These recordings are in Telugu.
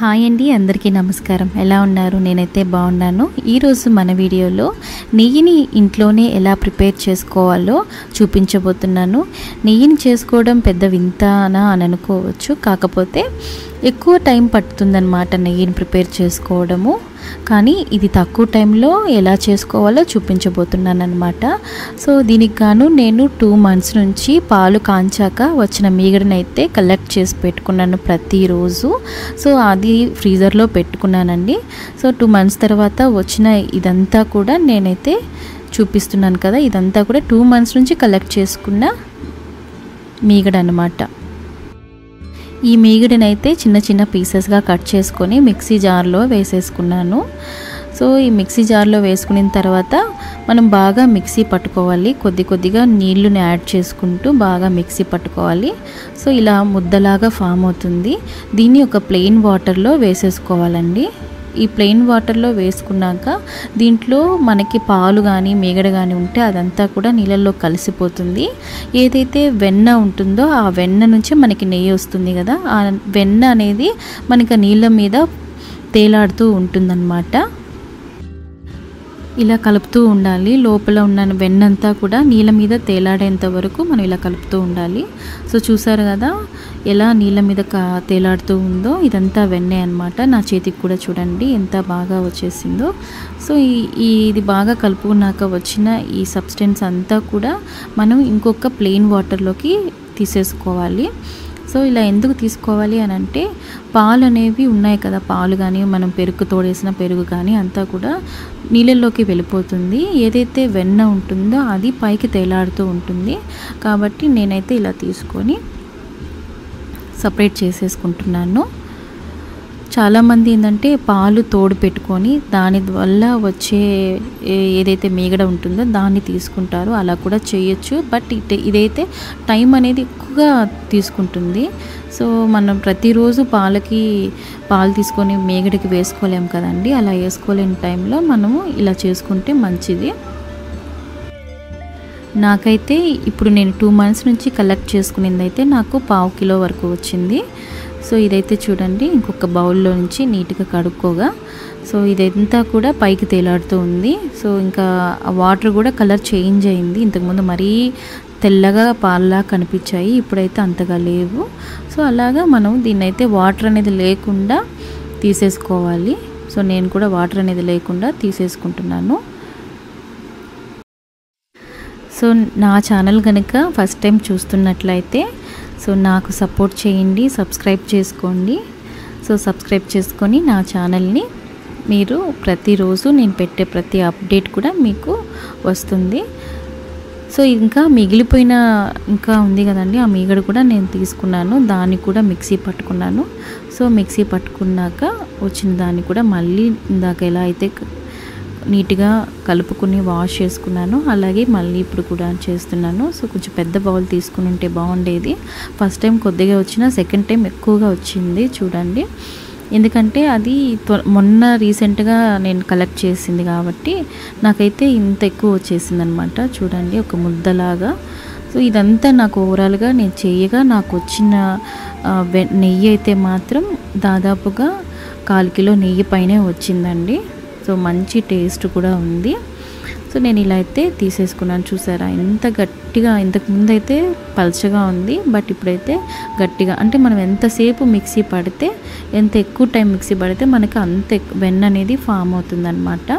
హాయ్ అండి, అందరికీ నమస్కారం. ఎలా ఉన్నారు? నేనైతే బాగున్నాను. ఈరోజు మన వీడియోలో నెయ్యిని ఇంట్లోనే ఎలా ప్రిపేర్ చేసుకోవాలో చూపించబోతున్నాను. నెయ్యిని చేసుకోవడం పెద్ద వింతనా అని అనుకోవచ్చు, కాకపోతే ఎక్కువ టైం పడుతుందన్నమాట నెయ్యిని ప్రిపేర్ చేసుకోవడము. కానీ ఇది తక్కువ టైంలో ఎలా చేసుకోవాలో చూపించబోతున్నాను అనమాట. సో దీనికి గాను నేను 2 months నుంచి పాలు కాంచాక వచ్చిన మీగడనైతే కలెక్ట్ చేసి పెట్టుకున్నాను ప్రతిరోజు. సో అది ఫ్రీజర్లో పెట్టుకున్నానండి. సో 2 months తర్వాత వచ్చిన ఇదంతా కూడా నేనైతే చూపిస్తున్నాను కదా. ఇదంతా కూడా 2 months నుంచి కలెక్ట్ చేసుకున్న మీగడ అనమాట. ఈ మీగడనైతే చిన్న చిన్న పీసెస్గా కట్ చేసుకొని మిక్సీ జార్లో వేసేసుకున్నాను. సో ఈ మిక్సీ జార్లో వేసుకున్న తర్వాత మనం బాగా మిక్సీ పట్టుకోవాలి. కొద్ది కొద్దిగా నీళ్ళని యాడ్ చేసుకుంటూ బాగా మిక్సీ పట్టుకోవాలి. సో ఇలా ముద్దలాగా ఫామ్ అవుతుంది. దీన్ని ఒక ప్లెయిన్ వాటర్లో వేసేసుకోవాలండి. ఈ ప్లెయిన్ వాటర్లో వేసుకున్నాక దీంట్లో మనకి పాలు కానీ మీగడ కానీ ఉంటే అదంతా కూడా నీళ్ళల్లో కలిసిపోతుంది. ఏదైతే వెన్న ఉంటుందో ఆ వెన్న నుంచి మనకి నెయ్యి వస్తుంది కదా, ఆ వెన్న అనేది మనకి నీళ్ళ మీద తేలాడుతూ ఉంటుందన్నమాట. ఇలా కలుపుతూ ఉండాలి. లోపల ఉన్న వెన్నంతా కూడా నీళ్ళ మీద తేలాడేంత వరకు మనం ఇలా కలుపుతూ ఉండాలి. సో చూసారు కదా ఎలా నీళ్ళ మీద తేలాడుతూ ఉందో, ఇదంతా వెన్నే అనమాట. నా చేతికి కూడా చూడండి ఎంత బాగా వచ్చేసిందో. సో ఇది బాగా కలుపుకున్నాక వచ్చిన ఈ సబ్స్టెన్స్ అంతా కూడా మనం ఇంకొక ప్లెయిన్ వాటర్లోకి తీసేసుకోవాలి. సో ఇలా ఎందుకు తీసుకోవాలి అని అంటే, పాలు అనేవి ఉన్నాయి కదా, పాలు కానీ మనం పెరుగు తోడేసిన పెరుగు కానీ అంతా కూడా నీళ్ళల్లోకి వెళ్ళిపోతుంది. ఏదైతే వెన్న ఉంటుందో అది పైకి తేలాడుతూ ఉంటుంది. కాబట్టి నేనైతే ఇలా తీసుకొని సపరేట్ చేసేసుకుంటున్నాను. చాలామంది ఏంటంటే పాలు తోడు పెట్టుకొని దాని వల్ల వచ్చే ఏదైతే మీగడ ఉంటుందో దాన్ని తీసుకుంటారు. అలా కూడా చేయొచ్చు. బట్ ఇదైతే టైం అనేది ఎక్కువగా తీసుకుంటుంది. సో మనం ప్రతిరోజు పాలు తీసుకొని మీగడకి వేసుకోలేము కదండి. అలా వేసుకోలేని టైంలో మనము ఇలా చేసుకుంటే మంచిది. నాకైతే ఇప్పుడు నేను 2 months నుంచి కలెక్ట్ చేసుకునేది అయితే నాకు 1/2 kilo వరకు వచ్చింది. సో ఇదైతే చూడండి, ఇంకొక బౌల్లో నుంచి నీట్గా కడుక్కోగా సో ఇదంతా కూడా పైకి తేలాడుతూ ఉంది. సో ఇంకా ఆ వాటర్ కూడా కలర్ చేంజ్ అయింది. ఇంతకుముందు మరీ తెల్లగా పాల్లా కనిపించాయి, ఇప్పుడైతే అంతగా లేవు. సో అలాగా మనం దీన్నైతే వాటర్ అనేది లేకుండా తీసేసుకోవాలి. సో నేను కూడా వాటర్ అనేది లేకుండా తీసేసుకుంటున్నాను. సో నా ఛానల్ కనుక ఫస్ట్ టైం చూస్తున్నట్లయితే సో నాకు సపోర్ట్ చేయండి, సబ్స్క్రైబ్ చేసుకోండి. సో సబ్స్క్రైబ్ చేసుకొని నా ఛానల్ని మీరు ప్రతిరోజు నేను పెట్టే ప్రతి అప్డేట్ కూడా మీకు వస్తుంది. సో ఇంకా మిగిలిపోయిన ఇంకా ఉంది కదండి, ఆ మీగడ కూడా నేను తీసుకున్నాను. దాన్ని కూడా మిక్సీ పట్టుకున్నాను. సో మిక్సీ పట్టుకున్నాక వచ్చిన దాన్ని కూడా మళ్ళీ ఇందాక ఎలా అయితే నీట్గా కలుపుకుని వాష్ చేసుకున్నాను, అలాగే మళ్ళీ ఇప్పుడు కూడా చేస్తున్నాను. సో కొంచెం పెద్ద బౌల్ తీసుకుని ఉంటే బాగుండేది. ఫస్ట్ టైం కొద్దిగా వచ్చిన, సెకండ్ టైం ఎక్కువగా వచ్చింది చూడండి. ఎందుకంటే అది మొన్న రీసెంట్గా నేను కలెక్ట్ చేసింది కాబట్టి నాకైతే ఇంత ఎక్కువ వచ్చేసింది అనమాట. చూడండి ఒక ముద్దలాగా. సో ఇదంతా నాకు ఓవరాల్గా నేను చేయగా నాకు వచ్చిన నెయ్యి అయితే మాత్రం దాదాపుగా 1/4 kilo నెయ్యి పైనే వచ్చిందండి. సో మంచి టేస్ట్ కూడా ఉంది. సో నేను ఇలా అయితే తీసేసుకున్నాను. చూసారా ఎంత గట్టిగా, ఇంతకుముందు అయితే పల్చగా ఉంది, బట్ ఇప్పుడైతే గట్టిగా. అంటే మనం ఎంతసేపు మిక్సీ పడితే, ఎంత ఎక్కువ టైం మిక్సీ పడితే మనకి అంత వెన్న అనేది ఫామ్ అవుతుందన్నమాట.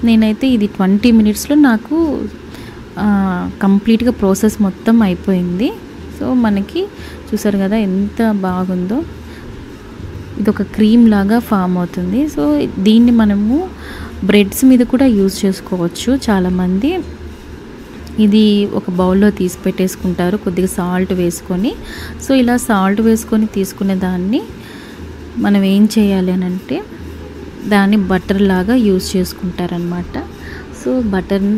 నేనైతే ఇది 20 minutesలో నాకు కంప్లీట్గా ప్రాసెస్ మొత్తం అయిపోయింది. సో మనకి చూసారు కదా ఎంత బాగుందో. ఇది ఒక క్రీమ్ లాగా ఫామ్ అవుతుంది. సో దీన్ని మనము బ్రెడ్స్ మీద కూడా యూజ్ చేసుకోవచ్చు. చాలామంది ఇది ఒక బౌల్లో తీసి పెట్టేసుకుంటారు కొద్దిగా సాల్ట్ వేసుకొని. సో ఇలా సాల్ట్ వేసుకొని తీసుకునే దాన్ని మనం ఏం చేయాలి అని అంటే దాన్ని బటర్ లాగా యూజ్ చేసుకుంటారనమాట. సో బటర్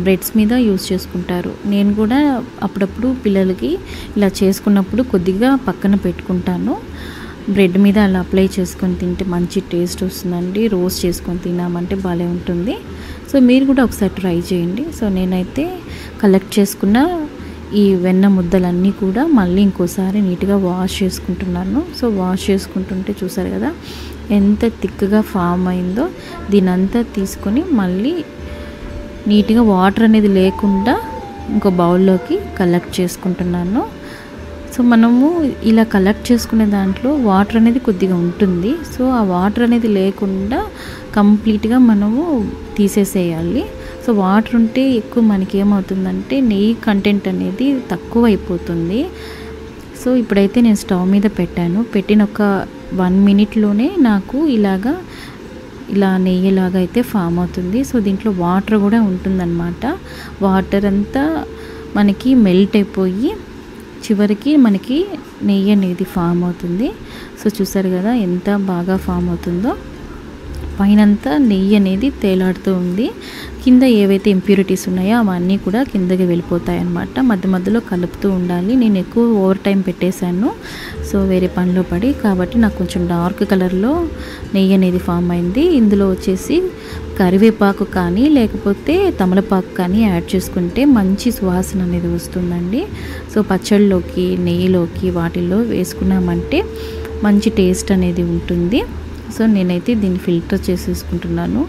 బ్రెడ్స్ మీద యూజ్ చేసుకుంటారు. నేను కూడా అప్పుడప్పుడు పిల్లలకి ఇలా చేసుకున్నప్పుడు కొద్దిగా పక్కన పెట్టుకుంటాను. బ్రెడ్ మీద అలా అప్లై చేసుకొని తింటే మంచి టేస్ట్ వస్తుందండి. రోస్ట్ చేసుకొని తిన్నామంటే భలే ఉంటుంది. సో మీరు కూడా ఒకసారి ట్రై చేయండి. సో నేనైతే కలెక్ట్ చేసుకున్న ఈ వెన్న ముద్దలన్నీ కూడా మళ్ళీ ఇంకోసారి నీట్గా వాష్ చేసుకుంటున్నాను. సో వాష్ చేసుకుంటుంటే చూసారు కదా ఎంత థిక్గా ఫామ్ అయిందో. దీనంతా తీసుకొని మళ్ళీ నీట్గా వాటర్ అనేది లేకుండా ఇంకో బౌల్లోకి కలెక్ట్ చేసుకుంటున్నాను. సో మనము ఇలా కలెక్ట్ చేసుకునే దాంట్లో వాటర్ అనేది కొద్దిగా ఉంటుంది. సో ఆ వాటర్ అనేది లేకుండా కంప్లీట్గా మనము తీసేసేయాలి. సో వాటర్ ఉంటే ఎక్కువ మనకి ఏమవుతుందంటే నెయ్యి కంటెంట్ అనేది తక్కువ అయిపోతుంది. సో ఇప్పుడైతే నేను స్టవ్ మీద పెట్టాను. పెట్టిన ఒక 1 మినిట్లోనే నాకు ఇలా నెయ్యిలాగా అయితే ఫామ్ అవుతుంది. సో దీంట్లో వాటర్ కూడా ఉంటుందన్నమాట. వాటర్ అంతా మనకి మెల్ట్ అయిపోయి చివరికి మనకి నెయ్యి అనేది ఫామ్ అవుతుంది. సో చూసారు కదా ఎంత బాగా ఫామ్ అవుతుందో. పైనంతా నెయ్యి అనేది తేలాడుతూ ఉంది. కింద ఏవైతే ఇంప్యూరిటీస్ ఉన్నాయో అవన్నీ కూడా కిందకి వెళ్ళిపోతాయి అన్నమాట. మధ్య మధ్యలో కలుపుతూ ఉండాలి. నేను ఎక్కువ ఓవర్ టైం పెట్టేశాను. సో వేరే పనిలో పడి కాబట్టి నాకు కొంచెం డార్క్ కలర్లో నెయ్యి అనేది ఫామ్ అయింది. ఇందులో వచ్చేసి కరివేపాకు కానీ లేకపోతే తమలపాకు కానీ యాడ్ చేసుకుంటే మంచి సువాసన అనేది వస్తుందండి. సో పచ్చళ్ళలోకి నెయ్యిలోకి వాటిల్లో వేసుకున్నామంటే మంచి టేస్ట్ అనేది ఉంటుంది. సో నేనైతే దీన్ని ఫిల్టర్ చేసేసుకుంటున్నాను.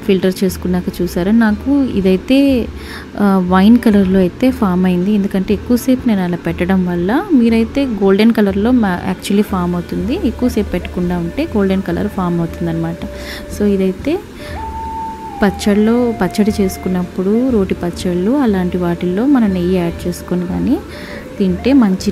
ఫిల్టర్ చేసుకున్నాక చూసారా నాకు ఇదైతే వైన్ కలర్లో అయితే ఫామ్ అయింది. ఎందుకంటే ఎక్కువసేపు నేను అలా పెట్టడం వల్ల. మీరైతే గోల్డెన్ కలర్లో యాక్చువల్లీ ఫామ్ అవుతుంది. ఎక్కువసేపు పెట్టకుండా ఉంటే గోల్డెన్ కలర్ ఫామ్ అవుతుంది అనమాట. సో ఇదైతే పచ్చడి చేసుకున్నప్పుడు రోటి పచ్చళ్ళు అలాంటి వాటిల్లో మనం నెయ్యి యాడ్ చేసుకొని కానీ తింటే మంచి